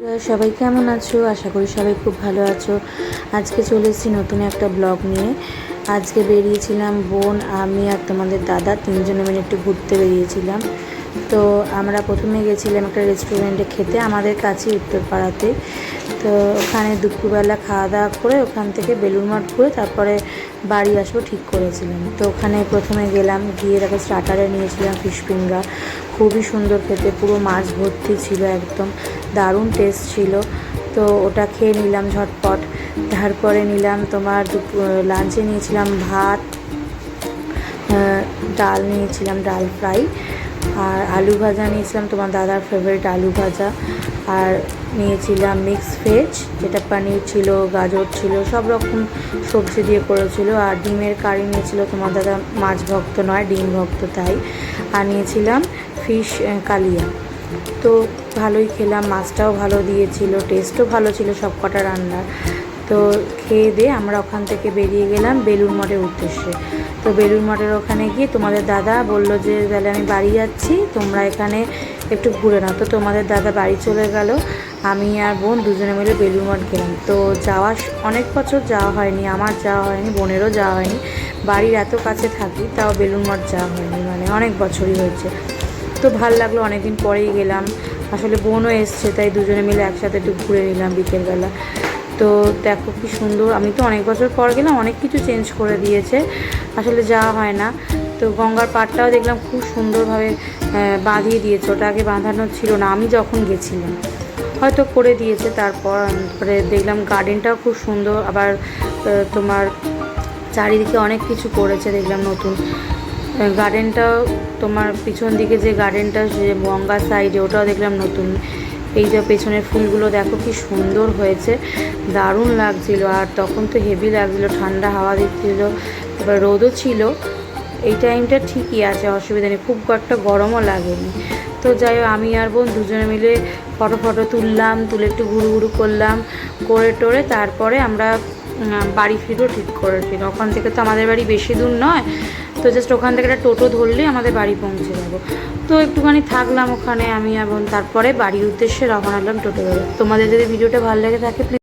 সবাই কেমন আছো? আশা করি সবাই খুব ভালো আছো। আজকে চলে এসেছি নতুন একটা ব্লগ নিয়ে। আজকে বেরিয়েছিলাম বোন, আমি আর তোমাদের দাদা তিনজনে মিলে একটু ঘুরতে বেরিয়েছিলাম। তো আমরা প্রথমে গেছিলাম একটা রেস্টুরেন্টে খেতে, আমাদের কাছে উত্তরপাড়াতে। তো ওখানে দুপুরবেলা খাওয়া দাওয়া করে ওখান থেকে বেলুড় মঠ ঘুরে তারপরে বাড়ি আসবো ঠিক করেছিলাম। তো ওখানে প্রথমে গেলাম, গিয়ে তারপর স্টার্টারে নিয়েছিলাম ফিশ ফিঙ্গার। খুবই সুন্দর খেতে, পুরো মাছ ভর্তি ছিল, একদম দারুণ টেস্ট ছিল। তো ওটা খেয়ে নিলাম ঝটপট। তারপরে নিলাম তোমার লাঞ্চে নিয়েছিলাম ভাত, ডাল নিয়েছিলাম, ডাল ফ্রাই, আর আলু ভাজা নিয়েছিলাম, তোমার দাদার ফেভারিট আলু ভাজা, আর নিয়েছিলাম মিক্স ভেজ, যেটা পনির ছিল, গাজর ছিল, সব রকম সবজি দিয়ে করেছিল, আর ডিমের কারি নিয়েছিল, তোমার দাদা মাছ ভক্ত নয়, ডিম ভক্ত, তাই। আর নিয়েছিলাম ফিশ কালিয়া। তো ভালোই খেলাম, মাছটাও ভালো দিয়েছিল, টেস্টও ভালো ছিল সব কটা রান্নার। তো খেয়ে দিয়ে আমরা ওখান থেকে বেরিয়ে গেলাম বেলুড় মঠের উদ্দেশ্যে। তো বেলুড় মঠের ওখানে গিয়ে তোমাদের দাদা বলল যে তাহলে আমি বাড়ি যাচ্ছি, তোমরা এখানে একটু ঘুরে নাও। তো তোমাদের দাদা বাড়ি চলে গেল, আমি আর বোন দুজনে মিলে বেলুড় মঠ গেলাম। তো যাওয়া অনেক বছর যাওয়া হয়নি, আমার যাওয়া হয়নি, বোনেরও যাওয়া হয়নি। বাড়ির এত কাছে থাকি তাও বেলুড় মঠ যাওয়া হয়নি, মানে অনেক বছরই হয়েছে। তো ভাল লাগলো, অনেকদিন পরেই গেলাম। আসলে বোনও এসছে, তাই দুজনে মিলে একসাথে একটু ঘুরে নিলাম বিকেলবেলা। তো দেখো কি সুন্দর, আমি তো অনেক বছর পর গেলাম, অনেক কিছু চেঞ্জ করে দিয়েছে, আসলে যাওয়া হয় না। তো গঙ্গার পাড়টাও দেখলাম খুব সুন্দরভাবে বাঁধিয়ে দিয়েছে, ওটা আগে বাঁধানো ছিল না আমি যখন গেছিলাম, হয়তো করে দিয়েছে। তারপরে দেখলাম গার্ডেনটাও খুব সুন্দর, আবার তোমার চারিদিকে অনেক কিছু করেছে দেখলাম নতুন। গার্ডেনটাও তোমার পিছন দিকে যে গার্ডেনটা, যে গঙ্গার সাইডে, ওটাও দেখলাম নতুন। এই যে পেছনের ফুলগুলো দেখো কি সুন্দর হয়েছে, দারুণ লাগছিল। আর তখন তো হেভি লাগছিল, ঠান্ডা হাওয়া দিচ্ছিল, তারপর রোদও ছিল। এই টাইমটা ঠিকই আছে, অসুবিধা নেই, খুব একটা গরমও লাগেনি। তো যাই হোক, আমি আর বোন দুজনে মিলে ফটো তুললাম, তুলে একটু ঘুরু ঘুরু করলাম, করে টোরে তারপরে আমরা বাড়ি ফিরবো ঠিক করেছিল। ওখান থেকে তো আমাদের বাড়ি বেশি দূর নয়, তো জাস্ট ওখান থেকে একটা টোটো ধরলেই আমাদের বাড়ি পৌঁছে যাবো। তো একটুখানি থাকলাম ওখানে আমি আর বোন, তারপরে বাড়ির উদ্দেশ্যে রওনা হলাম টোটো ধরে। তোমাদের যদি ভিডিওটা ভালো লেগে থাকে প্লিজ